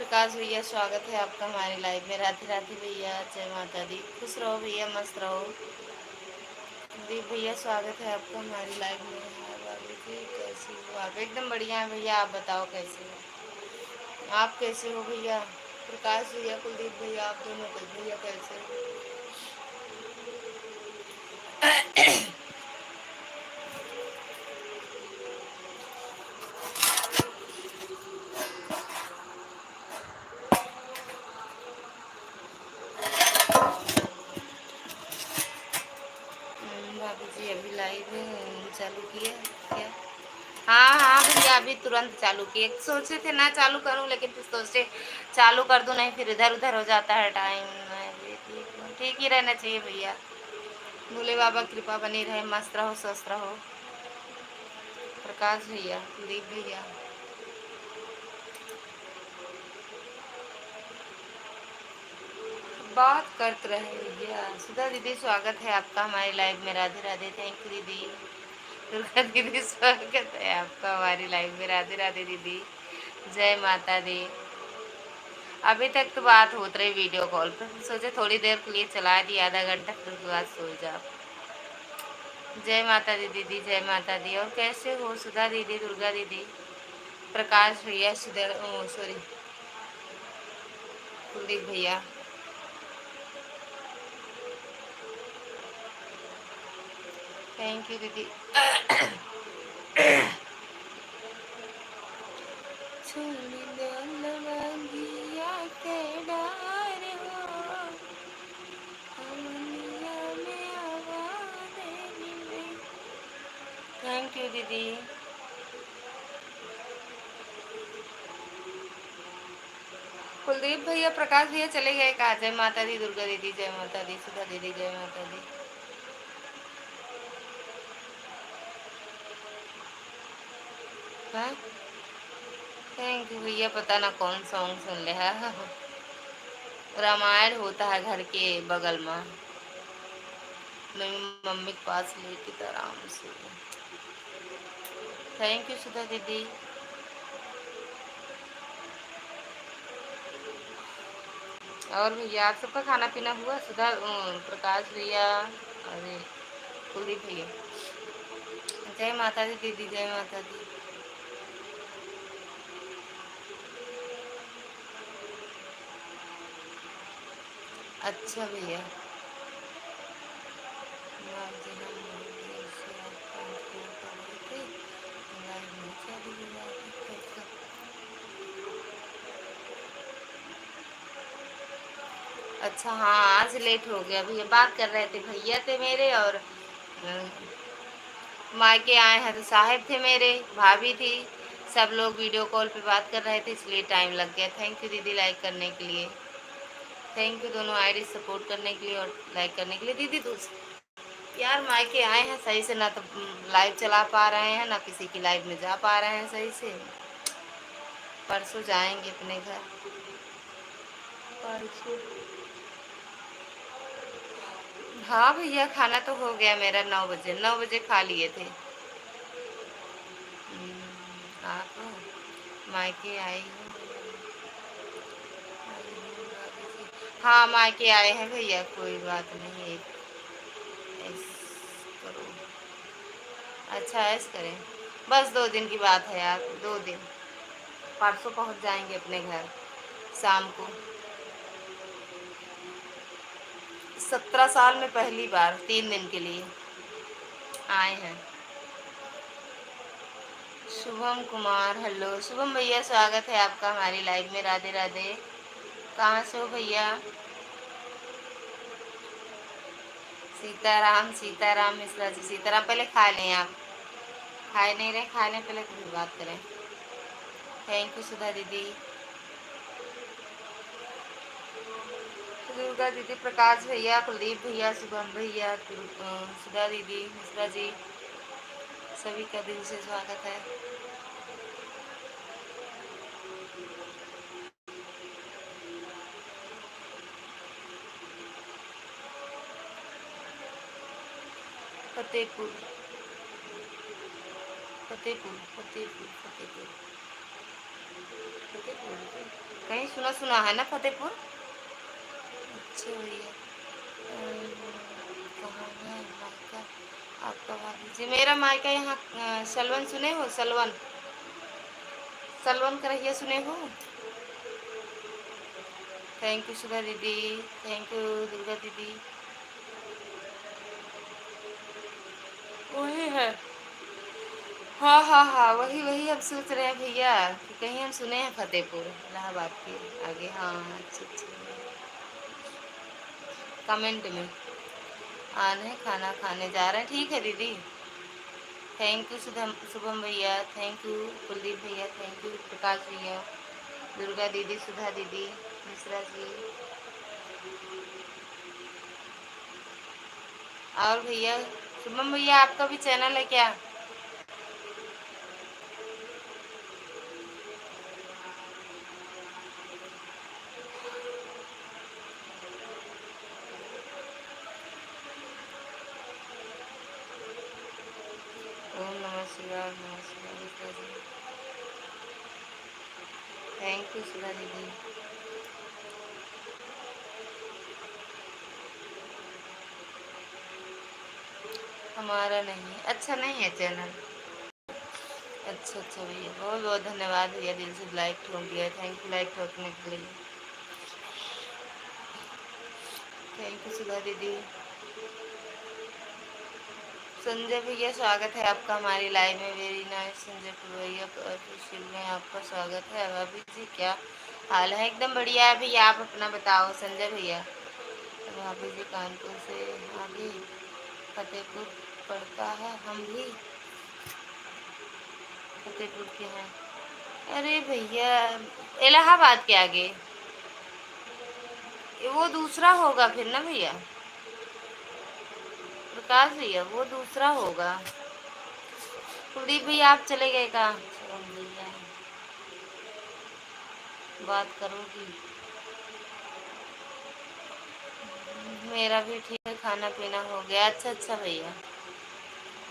प्रकाश भैया, स्वागत है आपका हमारे लाइव में। राधे राधे भैया, जय माता दी। खुश रहो भैया, मस्त रहो। दीप भैया, स्वागत है आपका हमारी लाइव में। हाँ बाबू जी, कैसे हो आप? एकदम बढ़िया है भैया, आप बताओ कैसे हो? आप कैसे हो भैया? प्रकाश भैया, कुलदीप भैया, आप दोनों भैया कैसे हो? भाभी जी अभी लाइव चालू किया क्या? हाँ हाँ भैया, अभी तुरंत चालू किए। सोचे थे ना चालू करूं, लेकिन फिर सोचे चालू कर दूं, नहीं फिर इधर उधर हो जाता है टाइम। मैं भी ठीक हूँ, ठीक ही रहना चाहिए भैया। भोले बाबा कृपा बनी रहे, मस्त रहो, स्वस्थ रहो। प्रकाश भैया, कुलदीप भैया, बात करते रहे भैया। सुधा दीदी, स्वागत है आपका हमारी लाइव में। राधे राधे। थैंक यू दीदी। दुर्गा दीदी, स्वागत है आपका हमारी लाइव में। राधे राधे दीदी, जय माता दी। अभी तक तो बात होत रही वीडियो कॉल पर, सोचे थोड़ी देर के लिए चला दी, आधा घंटा, फिर उसके बाद सो जाओ। जय माता दी दीदी, जय माता दी। और कैसे हो सुधा दीदी, दुर्गा दीदी, प्रकाश भैया, सुधर सॉरी, कुलदीप भैया। थैंक यू दीदी। छोड़ दो लवंगिया के डार हो, अमनिया में आवाज़ मिले। थैंक यू दीदी। कुलदीप भैया, प्रकाश भैया चले गए कहा? जय माता दी दुर्गा दीदी, जय माता दी सुधा दीदी, जय माता दी। हाँ, थैंक यू भैया। पता ना कौन सॉन्ग सुन ले है। रामायण होता है घर के बगल में, मेरी मम्मी के पास लेके तो आराम से। थैंक यू सुधा दीदी। और भैया, आप सबका खाना पीना हुआ? सुधा, प्रकाश भैया, अरे कुलदीप भैया, जय माता दी दीदी, जय माता दी। अच्छा भैया। हाँ जी, हम बहुत देर से आपका इंतजार कर रहे थे, लाइव में चली गई आपकी कैसे? अच्छा हाँ, आज लेट हो गया भैया। बात कर रहे थे, भैया थे मेरे, और मायके आए हैं तो साहब थे मेरे, भाभी थी, सब लोग वीडियो कॉल पे बात कर रहे थे, इसलिए टाइम लग गया। थैंक यू दीदी लाइक करने के लिए। थैंक यू दोनों आईडी सपोर्ट करने के लिए और लाइक करने के लिए। दीदी तो यार, मायके आए हैं सही से, ना तो लाइव चला पा रहे हैं, ना किसी की लाइव में जा पा रहे हैं सही से। परसों जाएंगे अपने घर, परसों। हाँ भैया, खाना तो हो गया मेरा। 9 बजे, 9 बजे खा लिए थे। आप मायके आई हो? हाँ, मायके आए हैं भैया, कोई बात नहीं। ऐस करो, अच्छा ऐस करें। बस 2 दिन की बात है यार, 2 दिन। परसों पहुंच जाएंगे अपने घर शाम को। 17 साल में पहली बार 3 दिन के लिए आए हैं। शुभम कुमार, हेलो शुभम भैया, स्वागत है आपका हमारी लाइव में। राधे राधे। कहाँ से हो भैया? सीताराम, सीताराम मिश्रा जी, सीताराम। पहले खा लें आप, खाए नहीं रहे, खा लें पहले तो फिर बात करें। थैंक यू सुधा दीदी, दुर्गा दीदी, प्रकाश भैया, कुलदीप भैया, शुभम भैया, सुधा दीदी, मिश्रा जी, सभी का दिल से स्वागत है। फतेहपुर, फतेहपुर, फतेहपुर, फतेहपुर। फतेहपुर कहीं सुना सुना है ना फतेहपुर। अच्छा भैया कहाँ है मायका आपका भाभी जी? मेरा मायका यहाँ सलवन, सुने हो सलवन? सलवन करहिया सुने हो? थैंक यू सुधा दीदी, थैंक यू दुर्गा दीदी। वही है, हाँ हाँ हाँ, वही वही अब सोच रहे हैं भैया कि कहीं हम सुने हैं फतेहपुर इलाहाबाद के आगे। हाँ अच्छा अच्छा, कमेंट में आ रहे हैं, खाना खाने जा रहे हैं। ठीक है दीदी, थैंक यू शुभम शुभम भैया, थैंक यू कुलदीप भैया, थैंक यू प्रकाश भैया, दुर्गा दीदी, सुधा दीदी, मिश्रा जी। और भैया शुभम भैया आपका भी चैनल है क्या? ओम नमः शिवाय, नमः शिवाय, मिश्रा जी, थैंक यू सुधा दीदी। हमारा नहीं है, अच्छा नहीं है चैनल। अच्छा अच्छा भैया, बहुत बहुत धन्यवाद भैया, दिल से लाइक ठोक दिया, थैंक यू लाइक ठोकने के लिए, थैंक यू सुधा दीदी। संजय भैया स्वागत है आपका हमारी लाइव में, वेरी नाइस संजय भैया, शिव में आपका स्वागत है। भाभी जी क्या हाल है? एकदम बढ़िया है भैया, आप अपना बताओ संजय भैया। भाभी जी कानपुर से आगे फतेहपुर पड़ता है, हम भी फतेहपुर के हैं। अरे भैया इलाहाबाद के आगे, वो दूसरा होगा फिर ना भैया, प्रकाश भैया वो दूसरा होगा। कुलदीप भैया आप चले गए कहाँ? भैया बात करोगी? मेरा भी ठीक है, खाना पीना हो गया। अच्छा अच्छा भैया,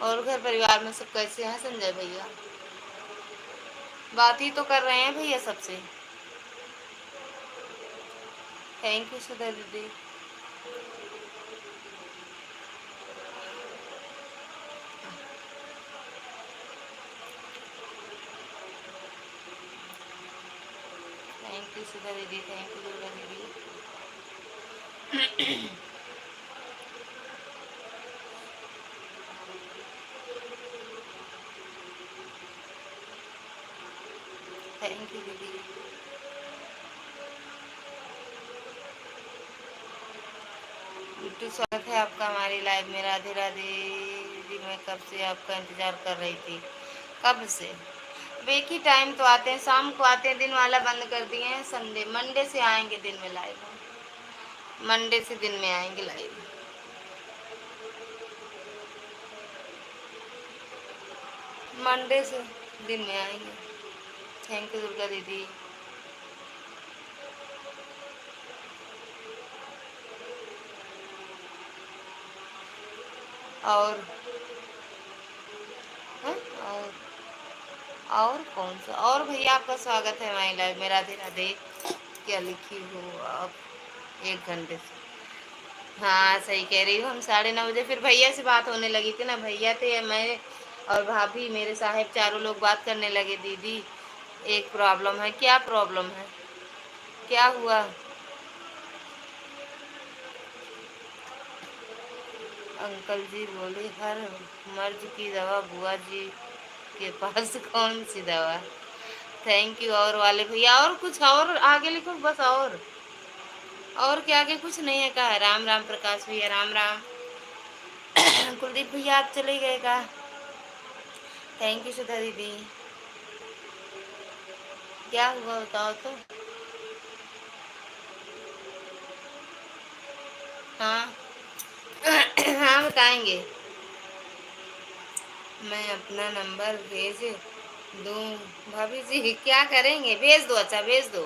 और घर परिवार में सब कैसे हैं संजय भैया? बात ही तो कर रहे हैं भैया सबसे। थैंक यू सुधा दीदी। थैंक यू सुधा दीदी, थैंक यू दुर्गा दीदी। थैंक यू दीदी। बिट्टू स्वागत है आपका हमारी लाइव में, राधे राधे दीदी। मैं कब से आपका इंतज़ार कर रही थी, कब से? अब एक ही टाइम तो आते हैं, शाम को आते हैं, दिन वाला बंद कर दिए हैं। संडे मंडे से आएंगे दिन में लाइव, मंडे से दिन में आएंगे लाइव। मंडे से दिन में आएंगे। थैंक यू दुर्गा दीदी। और हाँ? और कौन सा और भैया आपका स्वागत है हमारी लाइव में, राधे राधे। क्या लिखी हो आप? 1 घंटे से, हाँ सही कह रही हूँ। हम 9:30 बजे फिर भैया से बात होने लगी थी ना, भैया थे, मैं और भाभी, मेरे साहब, चारों लोग बात करने लगे। दीदी एक प्रॉब्लम है। क्या प्रॉब्लम है? क्या हुआ? अंकल जी बोले हर मर्ज की दवा बुआ जी के पास। कौन सी दवा? Thank you. और वाले भैया और कुछ और आगे लिखो बस, और क्या आगे कुछ नहीं है कहा? राम राम प्रकाश भैया, राम राम। कुलदीप भैया आप चले गए का? थैंक यू सुधा दीदी। क्या हुआ बताओ तो। हाँ हाँ बताएंगे। मैं अपना नंबर भेज दूँ भाभी जी? क्या करेंगे? भेज दो, अच्छा भेज दो,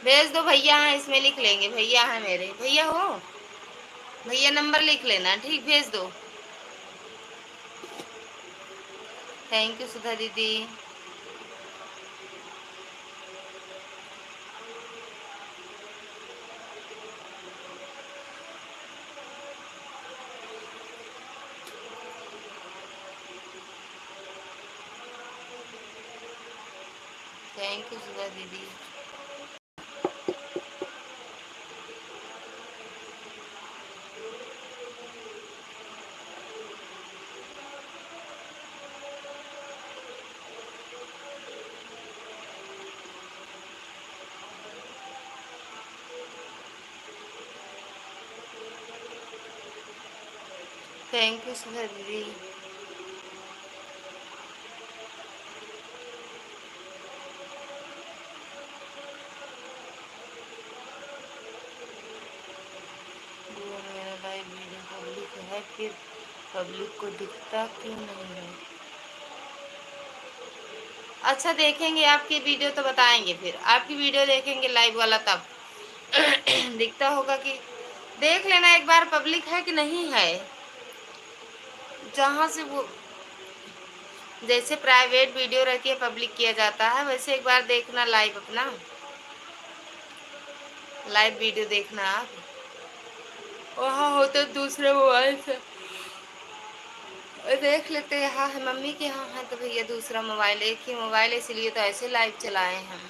भेज दो। भैया हैं इसमें, लिख लेंगे, भैया हैं मेरे। भैया हो? भैया नंबर लिख लेना, ठीक, भेज दो। थैंक यू सुधा दीदी। थैंक यू सुधा दीदी। थैंक यू सुधा दीदी। वो मेरा लाइव वीडियो पब्लिक है, फिर पब्लिक को दिखता क्यों नहीं है? अच्छा देखेंगे आपकी वीडियो तो बताएंगे, फिर आपकी वीडियो देखेंगे लाइव वाला तब दिखता होगा कि देख लेना एक बार पब्लिक है कि नहीं है। जहाँ से वो जैसे प्राइवेट वीडियो रहती है पब्लिक किया जाता है, वैसे एक बार देखना लाइव अपना लाइव वीडियो देखना आप। वहाँ होते दूसरे मोबाइल से देख लेते। यहाँ है मम्मी के यहाँ है तो भैया दूसरा मोबाइल, एक ही मोबाइल है इसलिए तो ऐसे लाइव चलाए हम।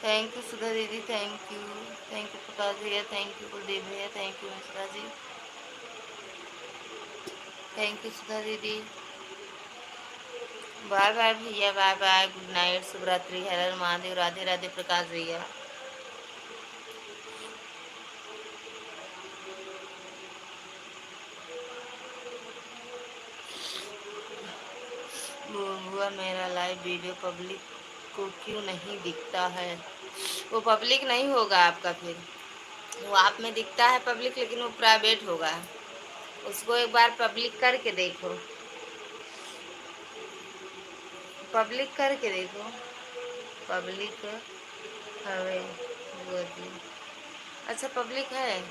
थैंक यू सुधा दीदी, thank you. Thank you Prakash भैया, थैंक यू कुलदीप भैया, thank you Mishra ji, thank you Sudha दीदी। बाय बाय भैया, बाय बाय, गुड नाइट, शुभ रात्रि, हर हर महादेव, राधे राधे प्रकाश भैया। बुआ मेरा लाइव वीडियो पब्लिक को क्यों नहीं दिखता है? वो पब्लिक नहीं होगा आपका, फिर वो आप में दिखता है पब्लिक लेकिन वो प्राइवेट होगा। उसको एक बार पब्लिक करके देखो, पब्लिक करके देखो। पब्लिक हवे बुआ जी। अच्छा पब्लिक है।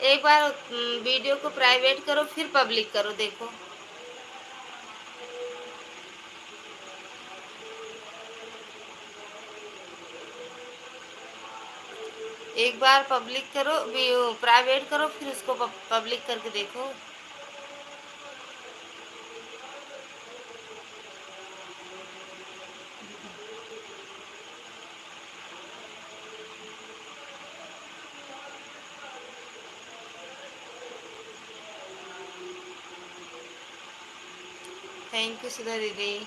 एक बार वीडियो को प्राइवेट करो फिर पब्लिक करो, देखो। एक बार पब्लिक करो, प्राइवेट करो, फिर उसको पब्लिक करके देखो। थैंक यू सुधा दीदी।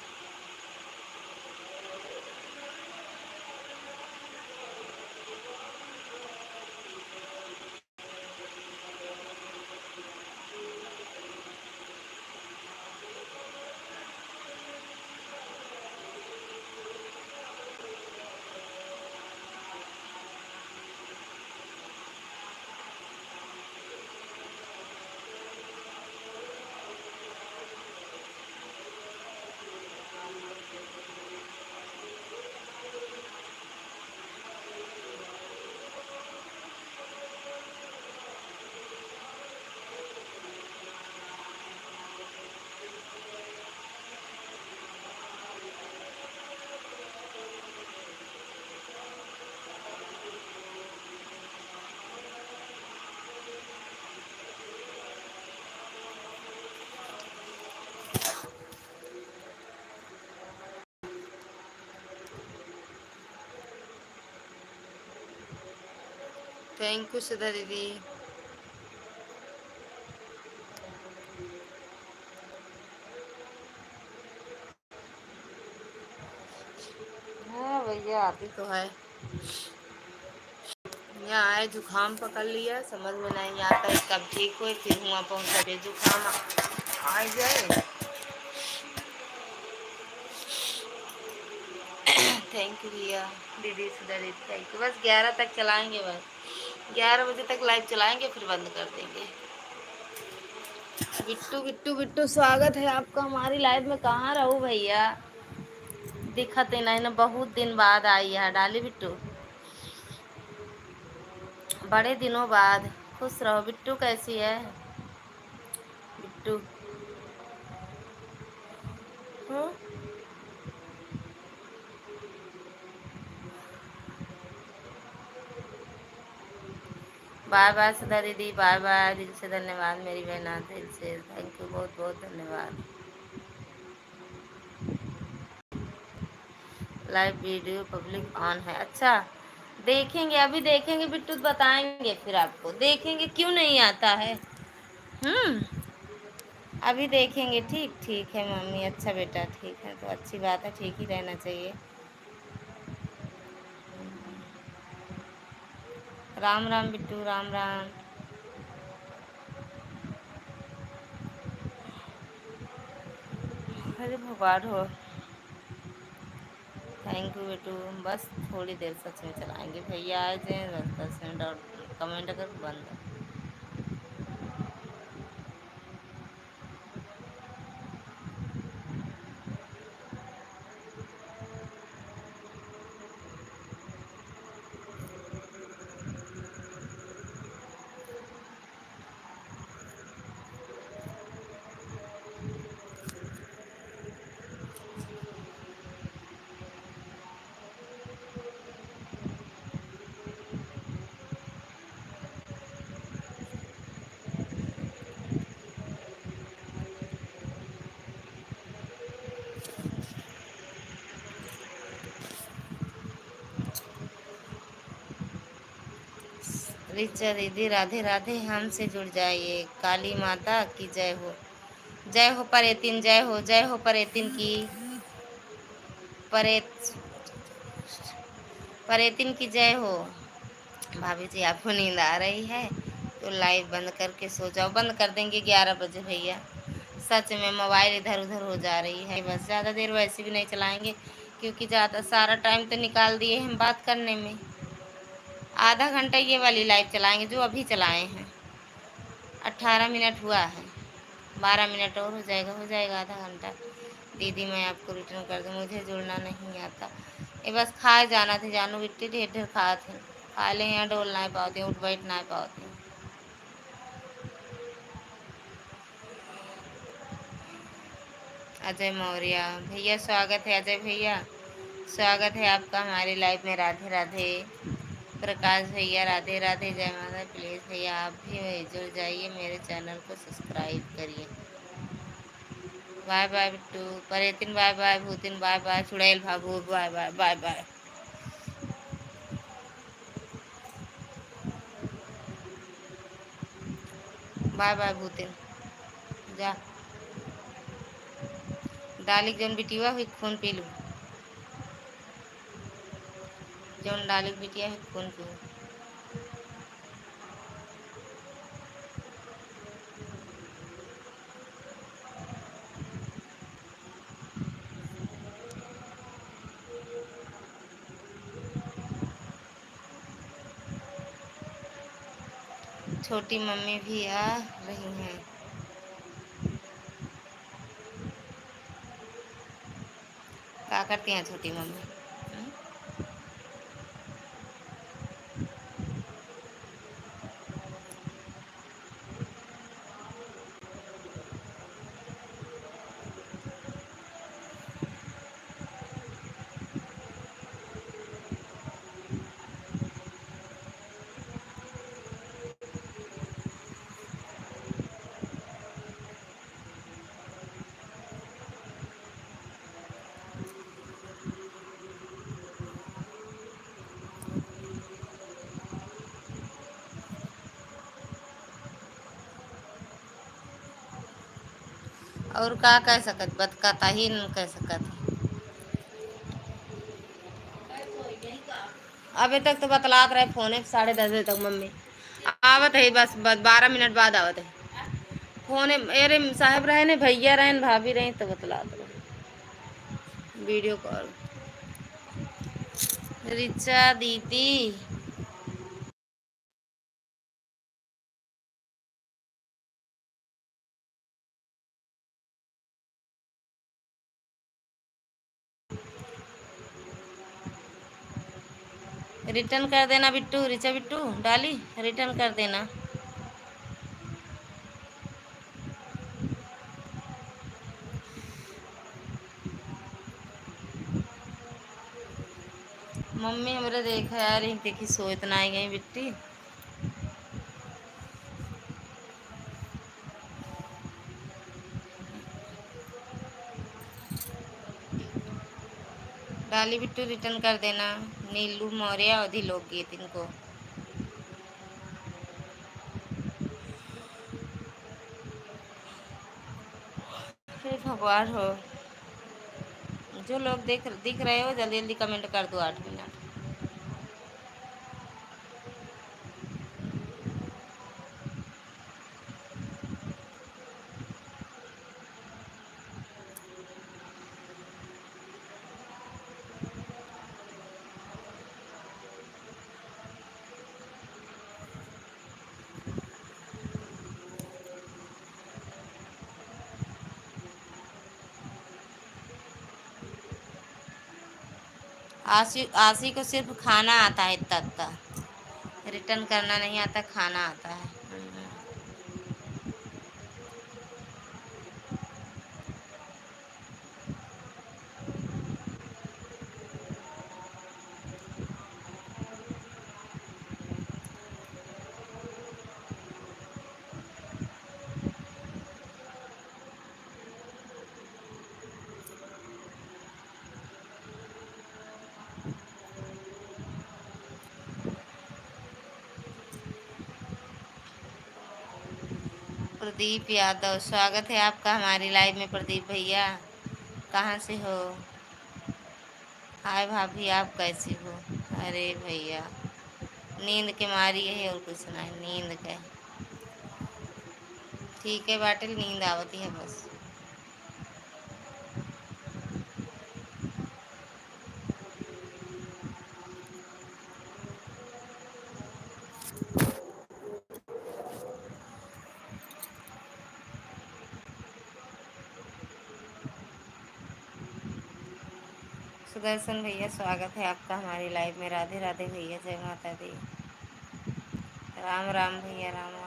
थैंक यू सुधा दीदी। हाँ भैया आती तो है। यहाँ आए जुकाम पकड़ लिया, समझ में नहीं आता है कब ठीक हो, फिर हुआ पहुँचा के जुकाम आ जाए। थैंक यू भैया, दीदी सुधा दीदी, थैंक यू। बस 11 तक चलाएंगे, बस 11 बजे तक लाइव चलाएंगे फिर बंद कर देंगे। बिट्टू बिट्टू बिट्टू, स्वागत है आपका हमारी लाइव में। कहाँ रहो भैया, दिखत ही नहीं ना, बहुत दिन बाद आई है डाली बिट्टू, बड़े दिनों बाद। खुश रहो बिट्टू, कैसी है बिट्टू? हाँ? बाय बाय सुधा दीदी, बाय बाय। दिल से धन्यवाद मेरी बहना, दिल से थैंक यू, बहुत बहुत धन्यवाद। लाइव वीडियो पब्लिक ऑन है, अच्छा देखेंगे, अभी देखेंगे बिट्टू, बताएंगे फिर आपको, देखेंगे क्यों नहीं आता है। हम्म, अभी देखेंगे। ठीक ठीक है मम्मी, अच्छा बेटा, ठीक है तो अच्छी बात है, ठीक ही रहना चाहिए। राम राम बिट्टू, राम राम। अरे भगवान हो, थैंक यू बेटू। बस थोड़ी देर सच में चलाएंगे, भैया आए थे 10 10 मिनट, और कमेंट अगर बंद है। रिचा दीदी राधे राधे, हमसे जुड़ जाइए। काली माता की जय हो, जय हो परेतिन, जय हो, जय हो परेतिन की, परे परेतिन की जय हो। भाभी जी आपको नींद आ रही है तो लाइव बंद करके सो जाओ। बंद कर देंगे 11 बजे भैया, सच में मोबाइल इधर उधर हो जा रही है। बस ज़्यादा देर वैसे भी नहीं चलाएंगे, क्योंकि ज़्यादा सारा टाइम तो निकाल दिए हम बात करने में। आधा घंटा ये वाली लाइव चलाएंगे जो अभी चलाए हैं। 18 मिनट हुआ है, 12 मिनट और हो जाएगा आधा घंटा। दीदी मैं आपको रिटर्न कर दूँ, मुझे जुड़ना नहीं आता। ये बस खाए जाना थे जानू बिट्टी, ढेर ढेर खा थे, खा ले यहाँ डोल ना पाते, उठ बैठ ना पाते। अजय मौर्य भैया स्वागत है, अजय भैया स्वागत है आपका हमारी लाइफ में। राधे राधे। प्रकाश भैया राधे राधे, जय माता। प्लीज़ भैया आप भी जुड़ जाइए, मेरे चैनल को सब्सक्राइब करिए। बाय बाय बिट्टू, परेतिन बाय बाय, भूतिन बाय बाय, चुड़ैल भाभू bye bye, bye bye. Bye bye भूतिन, जा डाली जौन बिटिया हुई खून पी लूँ, जौन डाली बिटिया हुई खून पी। छोटी मम्मी भी आ रही हैं। क्या करती हैं छोटी मम्मी? हम्म? और का कह सकत, बतकता ही न कह सकत। अभी तक तो बतलात रहे फोन 10:30 बजे तक मम्मी आवत है, बस 12 मिनट बाद आवत है फोन। अरे साहब रहे ने, भैया रहे न, भाभी रहे तो बतलात रहे वीडियो कॉल। रिचा दीदी रिटर्न कर देना बिट्टू, रिचा बिट्टू डाली रिटर्न कर देना। मम्मी हमरे देखा यार, देखी सो इतना आई गई बिट्टी। काली बिट्टू रिटर्न कर देना। नीलू मौर्य अवधि लोकगीत इनको। हे भगवान हो, जो लोग दिख रहे हो जल्दी जल्दी कमेंट कर दो 8 मिनट। आशी आशी को सिर्फ खाना आता है, इतना इतना रिटर्न करना नहीं आता, खाना आता है। प्रदीप यादव, स्वागत है आपका हमारी लाइव में। प्रदीप भैया कहाँ से हो? हाय भाभी, आप कैसी हो? अरे भैया, नींद के मारी है और कुछ नहीं, नींद के। ठीक है बाटिल, नींद आवती है बस। सुदर्शन भैया, स्वागत है आपका हमारी लाइव में। राधे राधे भैया, जय माता दी। राम राम भैया, राम राम।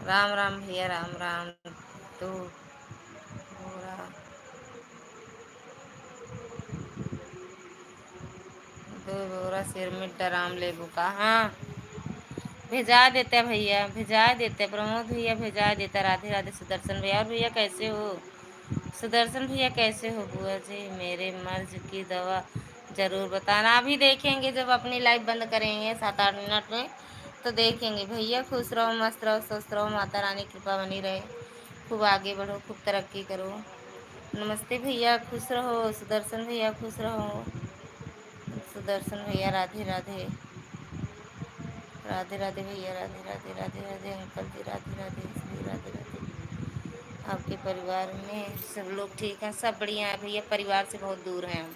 राम राम भैया, राम राम। तो बोरा, दो बोरा सिरमिट राम लेबू का। हाँ, भेजा देते भैया, भेजा देते प्रमोद भैया, भेजा देता। राधे राधे सुदर्शन भैया। और भैया कैसे हो? सुदर्शन भैया कैसे हो? बुआ जी, मेरे मर्ज की दवा जरूर बताना। अभी देखेंगे जब अपनी लाइव बंद करेंगे 7-8 मिनट में, तो देखेंगे। भैया खुश रहो, मस्त रहो, स्वस्थ रहो, माता रानी कृपा बनी रहे, खूब आगे बढ़ो, खूब तरक्की करो। नमस्ते भैया, खुश रहो। सुदर्शन भैया खुश रहो। सुदर्शन भैया राधे राधे। राधे राधे भैया, राधे राधे। राधे राधे अंकल जी, राधे राधे श्री, राधे राधे। आपके परिवार में सब लोग ठीक हैं? सब बढ़िया है भैया, परिवार से बहुत दूर हैं हम।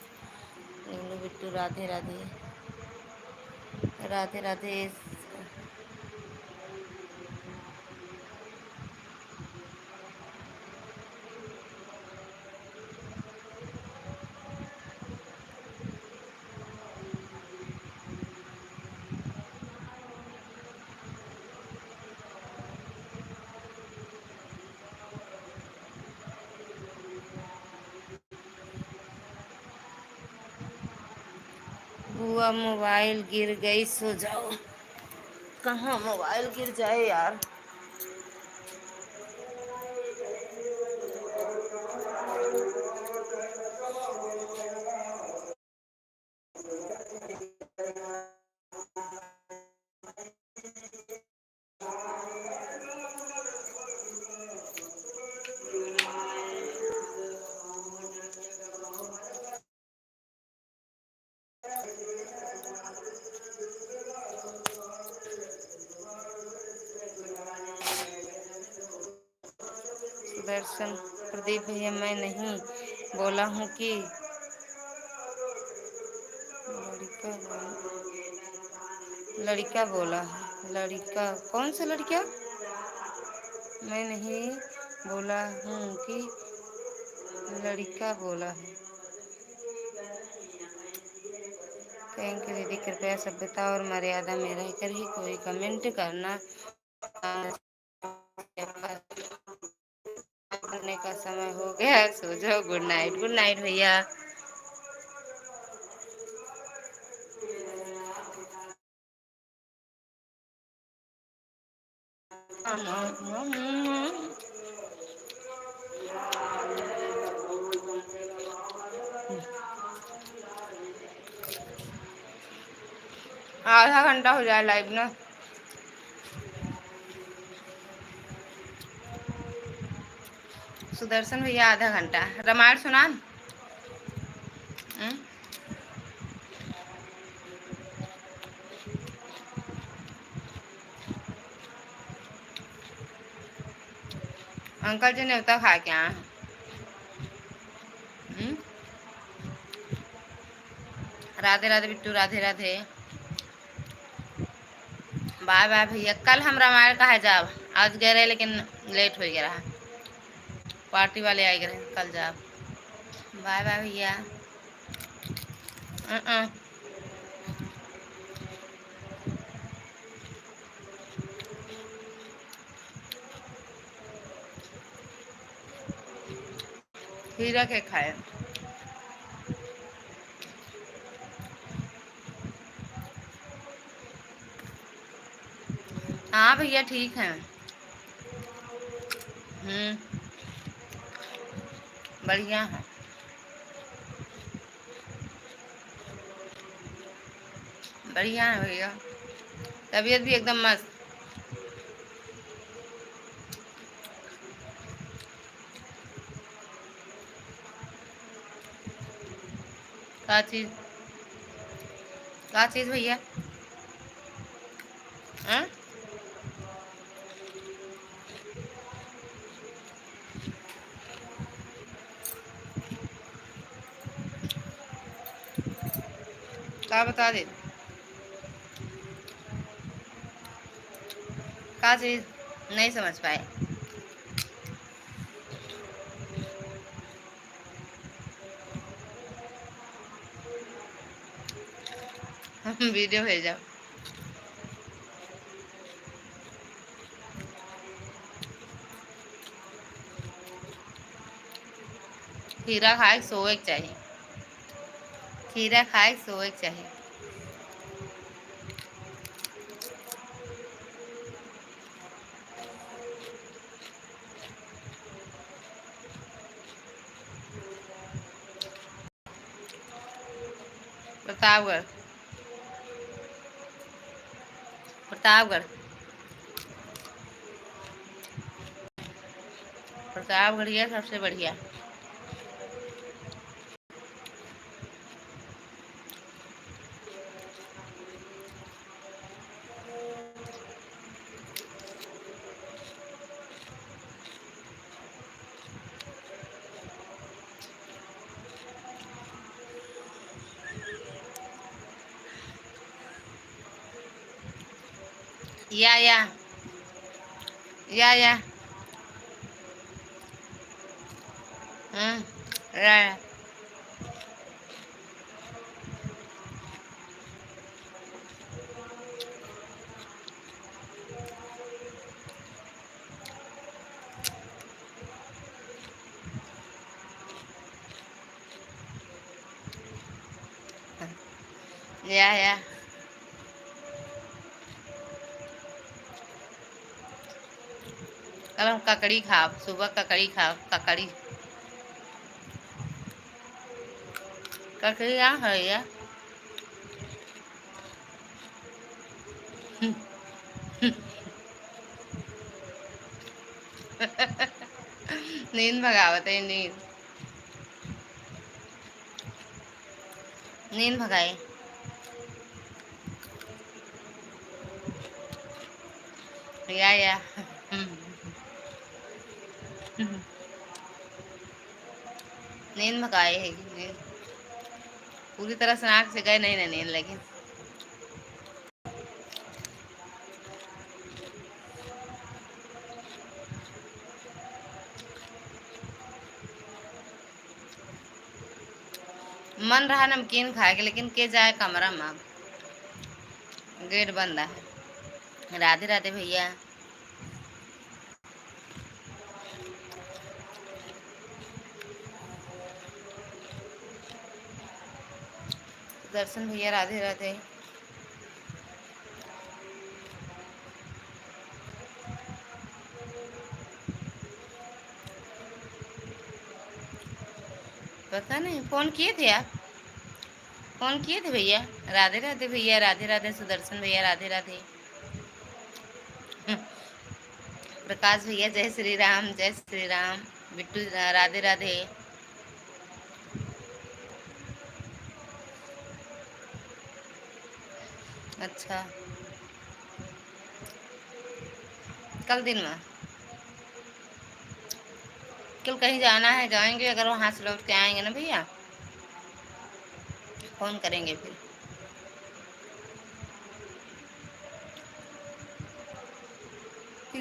नीलू बिट्टू, राधे राधे। राधे राधे। बुआ मोबाइल गिर गई, सो जाओ। कहाँ मोबाइल गिर जाए यार। सुदर्शन, प्रदीप भैया मैं नहीं बोला हूँ कि लड़का लड़का बोला है, लड़का कौन सा लड़का? मैं नहीं बोला हूँ कि लड़का बोला है। थैंक यू दीदी, कृपया सभ्यता और मर्यादा में रहकर ही कोई कमेंट करना। करने का समय हो गया, सो जाओ। गुड नाइट, गुड नाइट भैया। आधा घंटा हो जाए लाइव ना। सुदर्शन भैया आधा घंटा रामायण सुना। अंकल जी न्योता खा के आए। राधे राधे बिट्टू, राधे राधे। बाय बाय भैया। कल हम रामायण कहा जाब, आज गए रहे लेकिन लेट हो गया रहा, पार्टी वाले आए गए कल जाब। बाय बाय भैया। खीरा के खाए। हाँ भैया ठीक है। बढ़िया है, बढ़िया है भैया। तबीयत भी एकदम मस्त। का चीज, का चीज भैया? का बता दे, का चीज नहीं समझ पाए। वीडियो भेजा। खीरा खाए सोए के चाहिए, खीरा खाए सोए के चाहिए। प्रतापगढ़, प्रतापगढ़, प्रतापगढ़ ही है सबसे बढ़िया। या या या या या कल हम ककड़ी खाब, सुबह ककड़ी खाब। ककड़ी, ककड़ी यहाँ है या नींद भगावत है, नींद, नींद भगाए। या नींद भगाए है, नींद पूरी तरह से आँख से गए नहीं ना नींद, लेकिन मन रहा नमकीन खाए के, लेकिन के जाए कमरा में, गेट बंद है। राधे राधे भैया। दर्शन भैया राधे राधे। पता नहीं फोन किए थे आप, फोन किए थे भैया। राधे राधे भैया, राधे राधे। सुदर्शन भैया राधे राधे। प्रकाश भैया जय श्री राम, जय श्री राम। बिट्टू राधे राधे। अच्छा, कल दिन में कल कहीं जाना है, जाएंगे। अगर वहाँ से लौट के आएंगे ना भैया, फोन करेंगे फिर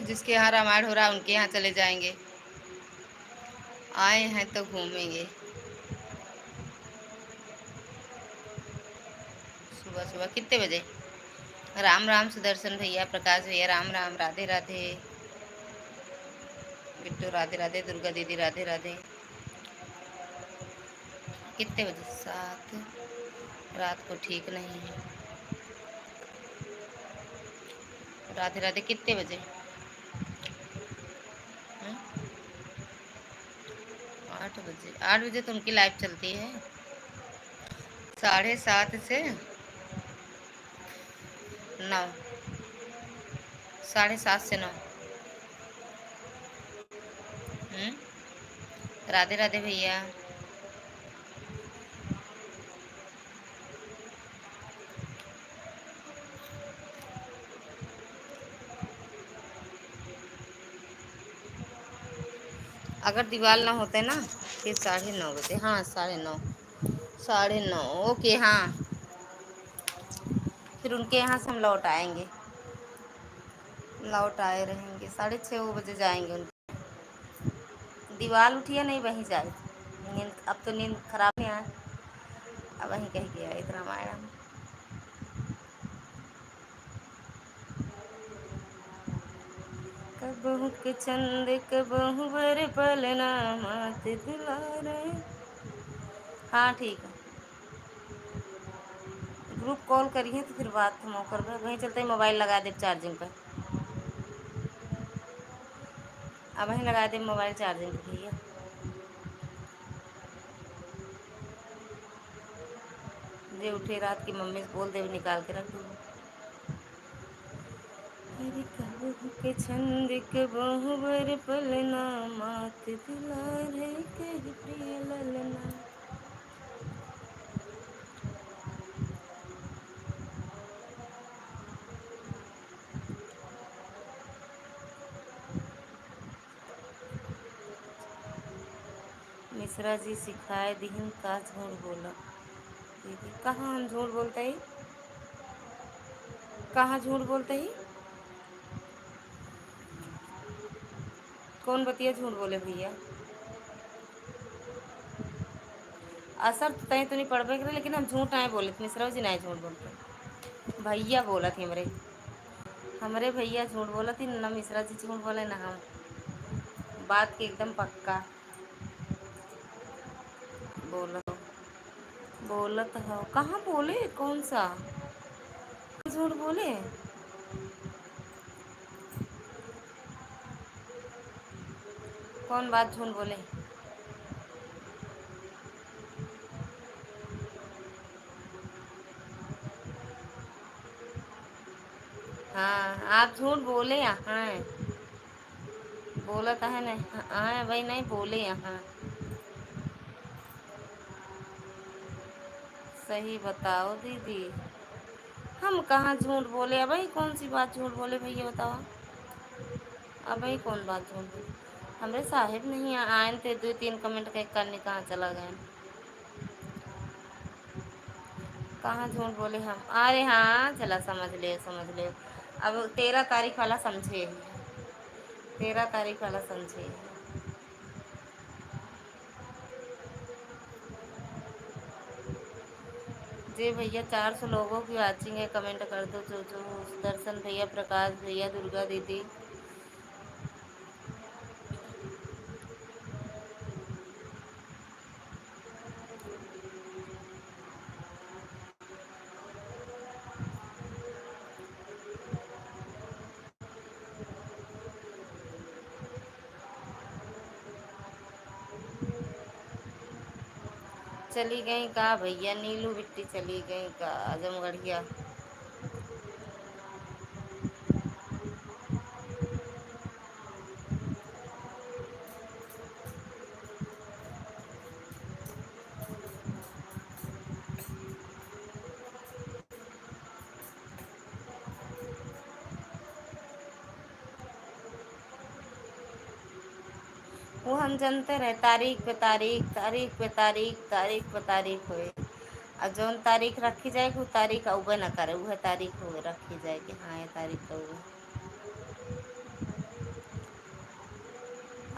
जिसके यहाँ रामायण हो रहा है उनके यहाँ चले जाएंगे। आए हैं तो घूमेंगे। सुबह सुबह कितने बजे? राम राम सुदर्शन भैया, प्रकाश भैया राम राम, राधे राधे। बिट्टू राधे राधे, दुर्गा दीदी राधे राधे। कितने बजे? 7 रात को ठीक नहीं है। राधे राधे। कितने बजे? 8 बजे। 8 बजे तो उनकी लाइव चलती है, 7:30 से 9। 7:30 से 9। राधे राधे भैया। अगर दीवार ना होते ना फिर 9:30 बजे। हाँ 9:30। 9:30 ओके। हाँ फिर उनके यहाँ से हम लौट आएंगे, लौट आए रहेंगे। 6:30 बजे जाएंगे। उनकी दीवार उठी है नहीं, वहीं जाए। नींद अब तो नींद खराब नहीं आए, अब वहीं कहीं गया इतना माया। कबहू के चंद कबहू बर पलना मात दुलारे। हाँ ठीक है। ग्रुप कॉल करिए तो फिर बात हम कर रहे वहीं चलते ही मोबाइल लगा दे चार्जिंग पर। अब वहीं लगा दे मोबाइल चार्जिंग पर भैया। जे उठे रात की मम्मी से बोल दे निकाल के रख दूँ। अरे कबहू के छंद कबहू बर पलना मात दुलारे कह प्रिय ललना। मिश्रा जी सिखाए दिहन का झूठ बोला। दीदी कहाँ हम झूठ बोलते ही, कहाँ झूठ बोलते ही? कौन बतिया झूठ बोले भैया? असर तो तय तो नहीं पड़बे करे, लेकिन हम झूठ नहीं बोले। मिश्रा जी नहीं झूठ बोलते। भैया बोला थी हमरे भैया झूठ बोला थी ना। मिश्रा जी झूठ बोले ना हम। बात के एकदम पक्का बोला। बोलत हो कहाँ बोले? कौन सा झूठ बोले? कौन बात झूठ बोले? हाँ आप झूठ बोले यहाँ, बोला था है नहीं। हाँ भाई नहीं बोले यहाँ। सही बताओ दीदी, हम कहाँ झूठ बोले? अब भाई कौन सी बात झूठ बोले भैया बताओ। अब भाई कौन बात झूठ बोले? हमरे साहिब नहीं आए थे, 2-3 कमेंट के करने कहाँ चला गए? कहाँ झूठ बोले हम? अरे हाँ चला समझ ले समझ ले। अब 13 तारीख वाला समझे, 13 तारीख वाला समझे। जी भैया, 400 लोगों की वाचिंग है, कमेंट कर दो जो दर्शन भैया, प्रकाश भैया, दुर्गा दीदी। चली गई का भैया, नीलू बिट्टी चली गई का आजमगढ़िया। वो हम जानते रहे, तारीख पे तारीख, तारीख पे तारीख, तारीख पे तारीख हुए। और जौन तारीख रखी जाएगी वो तारीख अवे न करे, वह तारीख हुए रखी जाएगी। हाँ, ये तारीख हुए।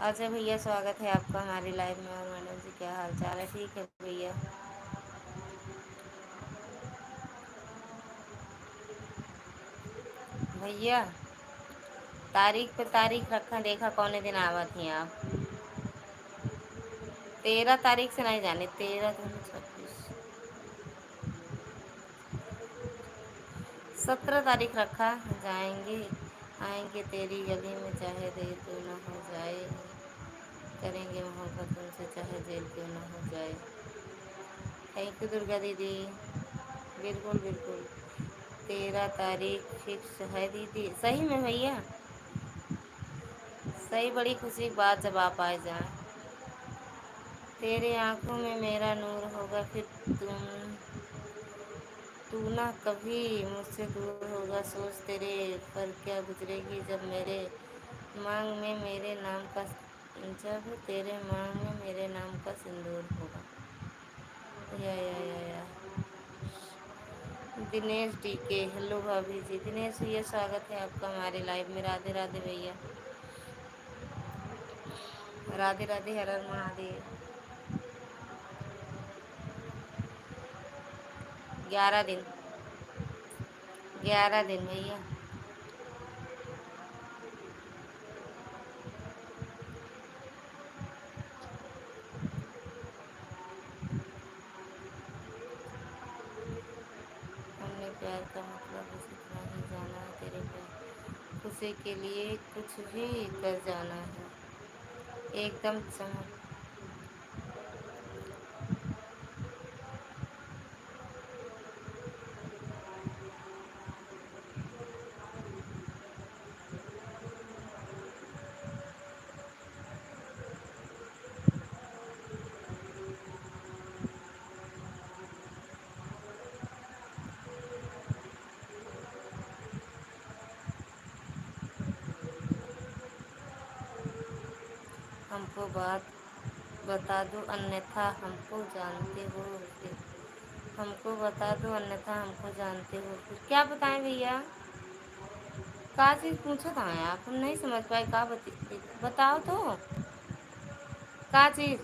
अजय भैया, स्वागत है आपका हमारी लाइव में। और मैडम जी, क्या हाल चाल है? ठीक है भैया। भैया, तारीख पे तारीख रखा, देखा कौने दिन आवा थी आप? 13 तारीख से नहीं जाने, 13 17 तारीख रखा। जाएंगे, आएंगे तेरी गली में, चाहे देर क्यों ना हो जाए। करेंगे मोहब्बत उनसे, चाहे जेल क्यों ना हो जाए। थैंक यू दुर्गा दीदी। बिल्कुल बिल्कुल, 13 तारीख फिक्स है दीदी। सही में भैया, सही, बड़ी खुशी की बात जब आप आए जाएं। तेरे आंखों में मेरा नूर होगा, फिर तू ना कभी मुझसे दूर होगा। सोच तेरे पर क्या गुजरेगी जब मेरे मांग में मेरे नाम का, जब तेरे मांग में मेरे नाम का सिंदूर होगा। या दिनेश डी के, हेलो भाभी जी। दिनेश भैया, स्वागत है आपका हमारे लाइव में। राधे राधे भैया, राधे राधे, हर हर महादेव। 11 दिन, 11 दिन भैया। हमने प्यार का मतलब बस इतना ही जाना है, तेरे प्यार खुशी के लिए कुछ भी कर जाना है। एकदम चमक। हमको बात बता दो अन्यथा हमको जानते हो फिर। हमको बता दो अन्यथा हमको जानते हो फिर। क्या बताएं भैया? का चीज़ पूछो था आप, हम नहीं समझ पाए। का बताओ तो। का चीज़?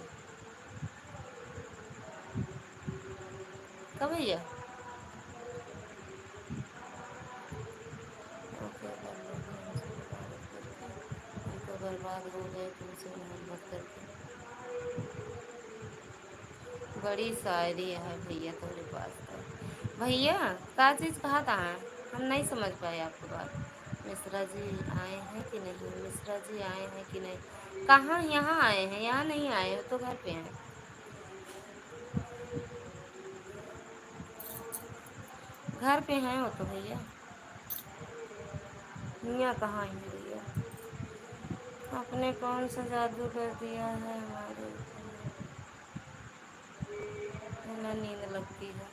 का भैया? वो क्या कर लोगे हमसे बगावत करके? हम तो बर्बाद हो गए तुमसे मोहब्बत करके। बड़ी शायरी है भैया तुम्हारे पास तो। भैया, का चीज़ कहा था? हम नहीं समझ पाए आपकी बात। मिश्रा जी आए हैं कि नहीं? मिश्रा जी आए हैं कि नहीं? कहाँ? यहाँ आए हैं? यहाँ नहीं आए हो तो घर पे हैं। घर पे हैं वो तो भैया। यहाँ कहाँ है भैया? आपने कौन सा जादू कर दिया है हमारे ऊपर? ना नींद लगती है।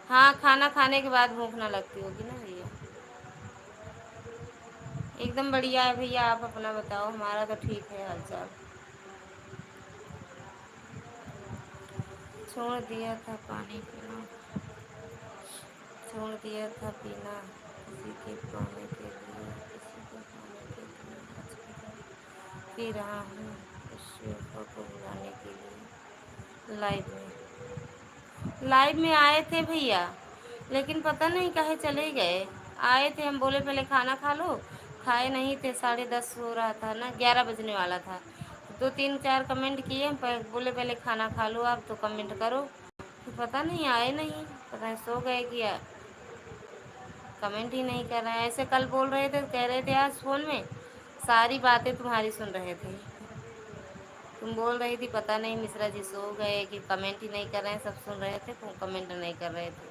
हाँ, खाना खाने के बाद भूख ना लगती होगी ना भैया। एकदम बढ़िया है भैया, आप अपना बताओ। हमारा तो ठीक है हालचाल। छोड़ दिया था पानी पीना, छोड़ दिया था पीना, किसी के पाने के लिए, किसी को पाने के लिए। आज पी रहा हूँ उस शिल्पा को बुलाने के लिए। लाइव में, लाइव में आए थे भैया। लेकिन पता नहीं कहे चले गए। आए थे, हम बोले पहले खाना खा लो, खाए नहीं थे, 10:30 हो रहा था ना, 11 बजने वाला था। दो तीन चार कमेंट किए, हम बोले पहले खाना खा लो आप तो कमेंट करो। तो पता नहीं आए नहीं, पता नहीं सो गए कि कमेंट ही नहीं कर रहे हैं। ऐसे कल बोल रहे थे, कह रहे थे आज फ़ोन में सारी बातें तुम्हारी सुन रहे थे। तुम बोल रही थी पता नहीं मिश्रा जी सो गए कि कमेंट ही नहीं कर रहे हैं, सब सुन रहे थे, कमेंट नहीं कर रहे थे।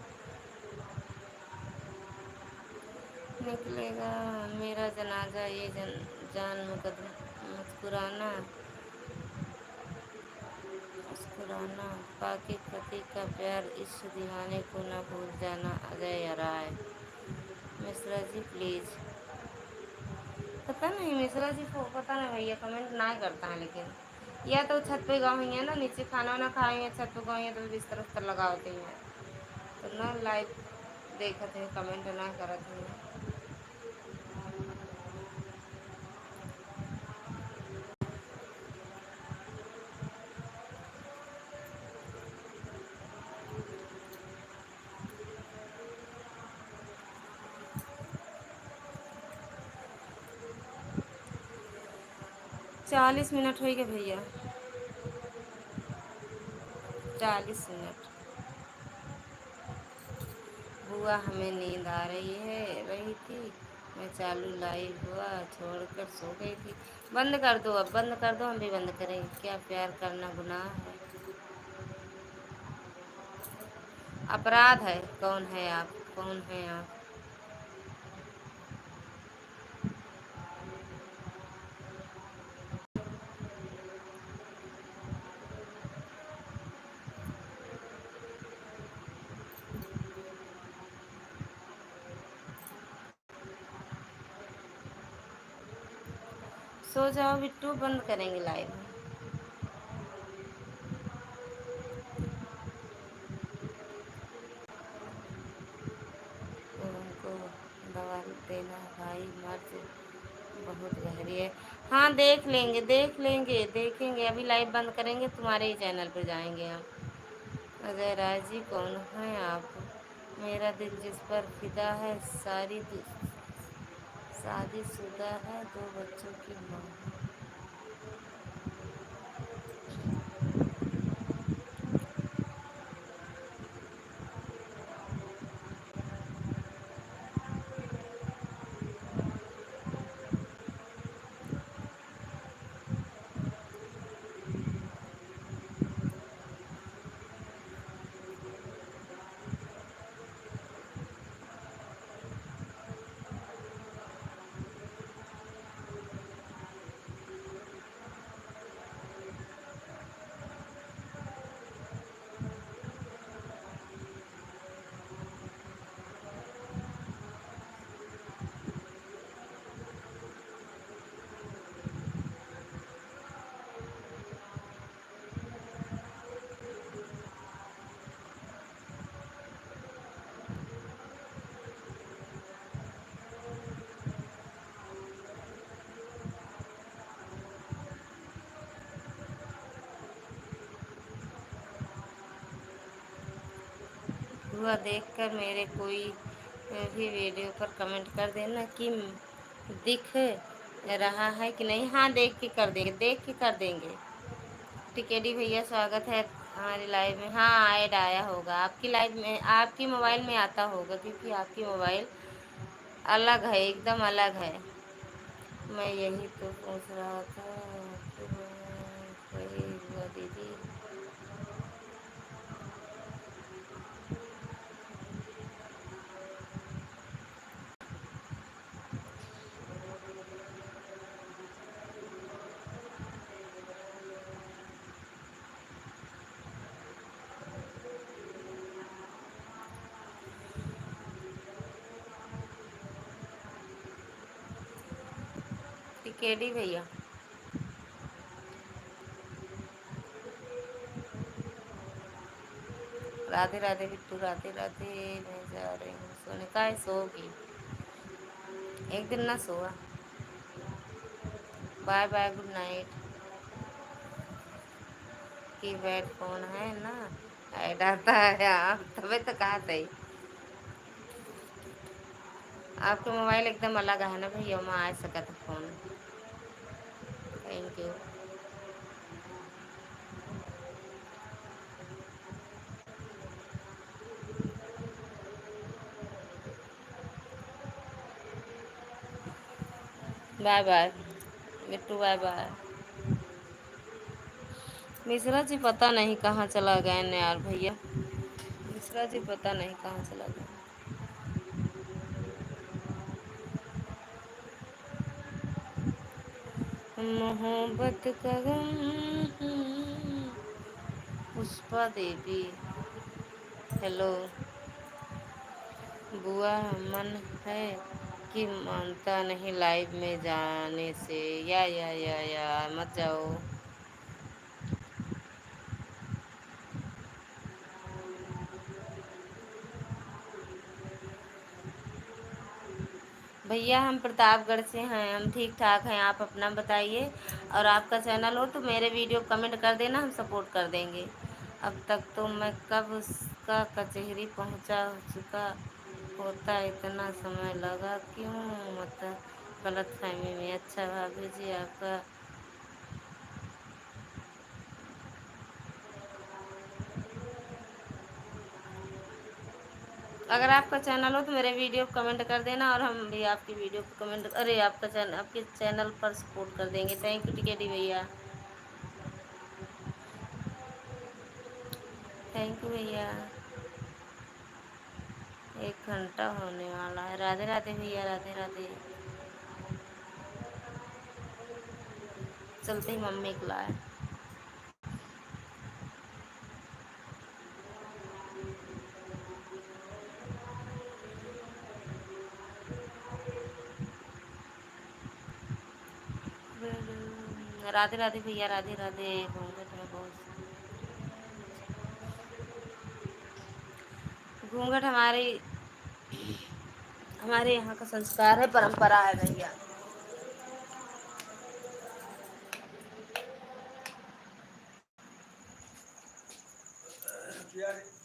निकलेगा मेरा जनाजा, ये जान मुस्कुराना, मुस्कुराना, पाकि पति का प्यार, इस दीवाने को ना भूल जाना, अजय राय। मिश्रा जी प्लीज़। पता नहीं मिश्रा जी को, पता नहीं भैया कमेंट ना करता है, लेकिन या तो छत पे गाँव ही है ना, नीचे खाना वाना खाएंगे, छत पे गाँव है तो बिस्तर उस्तर लगा होते हैं, तो ना लाइव देखते हैं, कमेंट ना करते हैं। 40 मिनट हो गए भैया, 40 मिनट। बुआ हमें नींद आ रही थी, मैं चालू लाइव हुआ छोड़कर सो गई थी। बंद कर दो, अब बंद कर दो, हम भी बंद करेंगे क्या, प्यार करना गुनाह है, अपराध है। कौन है आप, कौन है आप? सो जाओ बिट्टू, बंद करेंगे लाइव। तो उनको दवा देना भाई, मर्ज बहुत गहरी है। हाँ देख लेंगे, देख लेंगे, देखेंगे, अभी लाइव बंद करेंगे, तुम्हारे ही चैनल पर जाएंगे हम। अजय राय जी कौन है आप? मेरा दिल जिस पर फिदा है, शादीशुदा है, 2 बच्चों की माँ हूँ। हुआ देखकर मेरे कोई भी वीडियो पर कमेंट कर देना कि दिख रहा है कि नहीं। हाँ देख के कर देंगे, देख के कर देंगे। टिकेडी भैया स्वागत है हमारी लाइव में। हाँ ऐड आया होगा आपकी लाइव में, आपकी मोबाइल में आता होगा, क्योंकि आपकी मोबाइल अलग है, एकदम अलग है। मैं यही तो पूछ रहा था कि वही हुआ दीदी। टिकेडी भैया राधे राधे बिट्टू, राधे राधे। मैं जा रही हूँ सोने का है, सोगी एक दिन ना सोआ। Bye bye, good night. की बैड फोन है ना, ऐड आता है आप तबे तो कहा थे। आपके मोबाइल एकदम अलग है ना भैया, मैं आ सका था phone. Thank you. Bye bye Bittu, bye bye. Mishra ji पता नहीं कहाँ चला गए न यार भैया, मिश्रा जी पता नहीं कहाँ चला गया। मोहब्बत का गम। पुष्पा देवी, हेलो। बुआ मन है कि मानता नहीं लाइव में जाने से, या मत जाओ। भैया हम प्रतापगढ़ से हैं, हम ठीक ठाक हैं, आप अपना बताइए। और आपका चैनल हो तो मेरे वीडियो कमेंट कर देना, हम सपोर्ट कर देंगे। अब तक तो मैं कब उसका कचहरी पहुंचा चुका होता, इतना समय लगा क्यों, मतलब गलत फहमी में। अच्छा भाभी जी आपका, अगर आपका चैनल हो तो मेरे वीडियो को कमेंट कर देना, और हम भी आपकी वीडियो को कमेंट, अरे आपका चैनल, आपके चैनल पर सपोर्ट कर देंगे। थैंक यू टिकेटी भैया, थैंक यू भैया। 1 घंटा होने वाला है। राधे राधे भैया, राधे राधे। चलते ही मम्मी को लाए। राधे राधे भैया, राधे राधे। घूंघट में बहुत, घूंघट हमारे यहाँ का संस्कार है, परंपरा है भैया।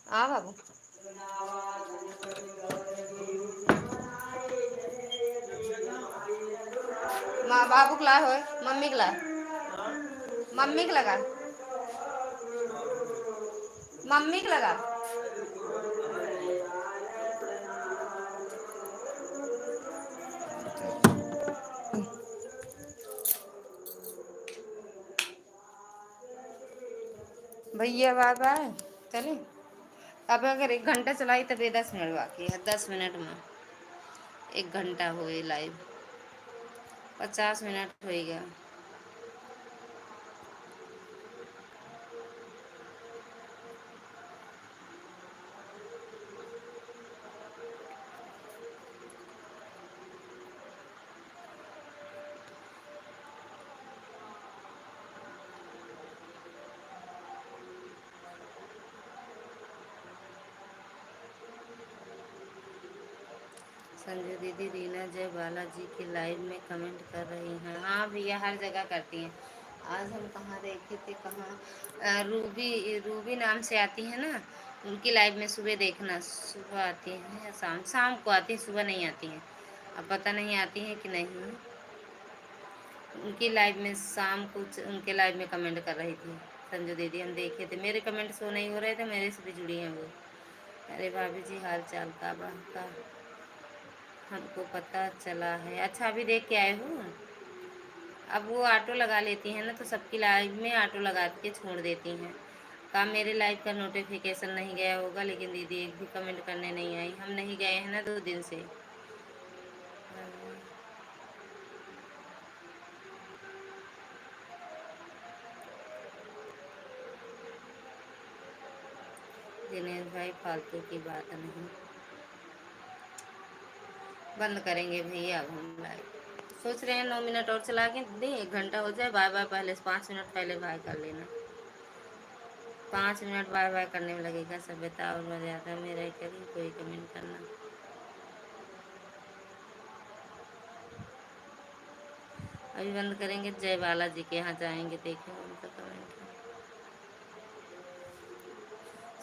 हाँ बाबू, माँ बाबू के लाए हो, मम्मी के लाए, मम्मी के लगा, मम्मी के लगा। भैया बाय बाय, चले। अब अगर 1 घंटा चलाई तब ये 10 मिनट बाकी है, 10 मिनट में 1 घंटा हुए लाइव, 50 मिनट हो गया। संजय दीदी, रीना जय बालाजी की लाइव में कमेंट कर रही हैं। हाँ भैया, हर जगह करती हैं। आज हम कहाँ देखे थे, कहाँ, रूबी, रूबी नाम से आती है ना, उनकी लाइव में सुबह देखना, सुबह आती हैं या शाम, शाम को आती हैं, सुबह नहीं आती हैं। अब पता नहीं आती हैं कि नहीं। उनकी लाइव में शाम को, उनके लाइव में कमेंट कर रही थी संजू दीदी, हम देखे थे। मेरे कमेंट शो नहीं हो रहे थे, मेरे से भी जुड़ी हैं वो। अरे भाभी जी हाल चाल का का हमको पता चला है। अच्छा अभी देख के आए हो। अब वो ऑटो लगा लेती हैं ना, तो सबकी लाइव में ऑटो लगा के छोड़ देती हैं। कहा मेरे लाइव का नोटिफिकेशन नहीं गया होगा, लेकिन दीदी एक भी कमेंट करने नहीं आई। हम नहीं गए हैं ना 2 दिन से। दिनेश भाई फालतू की बात नहीं, बंद करेंगे भैया अब हम लाइव। सोच रहे हैं 9 मिनट और चला के दे, 1 घंटा हो जाए। बाय बाय पहले 5 मिनट पहले बाय कर लेना। 5 मिनट बाय बाय करने में लगेगा। सभ्यता और मर्यादा में रह कर ही कोई कमेंट करना। अभी बंद करेंगे, जय बालाजी के यहाँ जाएंगे, देखेंगे उनका कमेंट।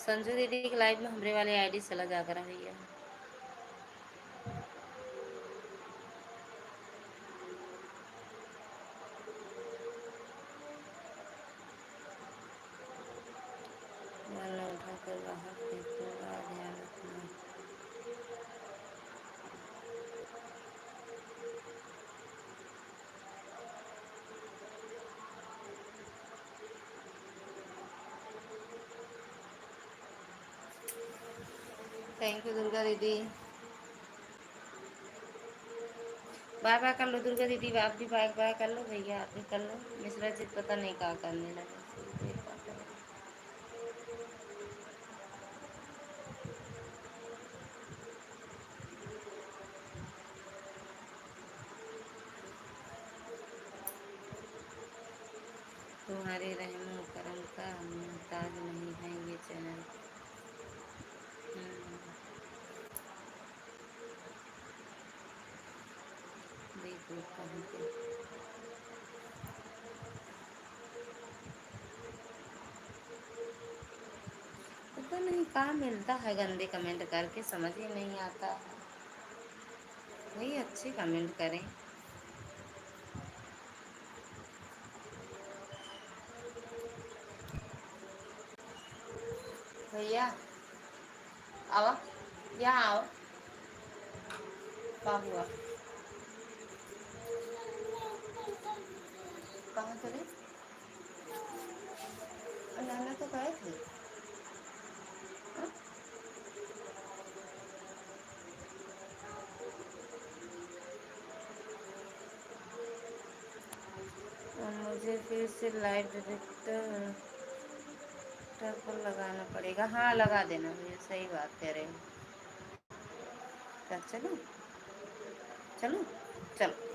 संजू दीदी के लाइव में हमारे वाले आईडी चला जाकर भैया। कर बाहर फेंकूंगा, ध्यान रखना। थैंक यू दुर्गा दीदी। बाय बाय कर लो दुर्गा दीदी, आप भी बाय बाय कर लो, भैया आप भी कर लो। मिश्रा जी पता नहीं क्या करने लगे, क्या करें। तुम्हारे रहमो करम का मोहताज नहीं है ये चैनल। देखो कहीं पे पता नहीं कहाँ मिलता है गंदे कमेंट करके, समझ ही नहीं आता है। वही अच्छे कमेंट करें। भैया आओ, यहाँ आओ। क्या हुआ? कहाँ चले? नाना तो गए थे। हाँ? और मुझे फिर से लाइव डिटेक्टर पर लगाना पड़ेगा। हाँ लगा देना भैया, सही बात कह रहे हो। क्या चलो? चलो चलो।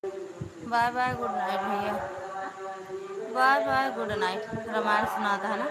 बाय बाय, गुड नाइट भैया। Bye bye, good night. Ramayan सुनाता है ना।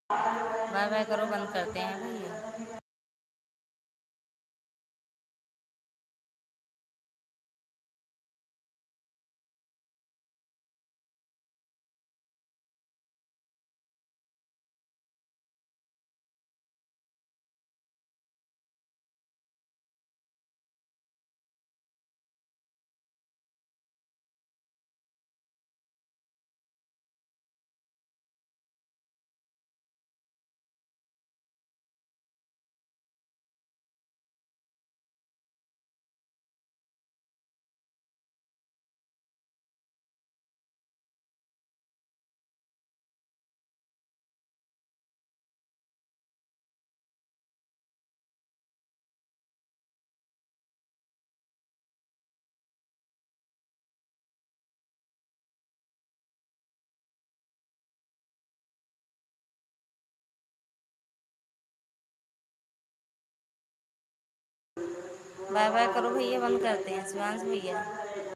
बाय बाय करो, बंद करते हैं भैया। बाय बाय करो भैया, बंद करते हैं शिवांश भैया।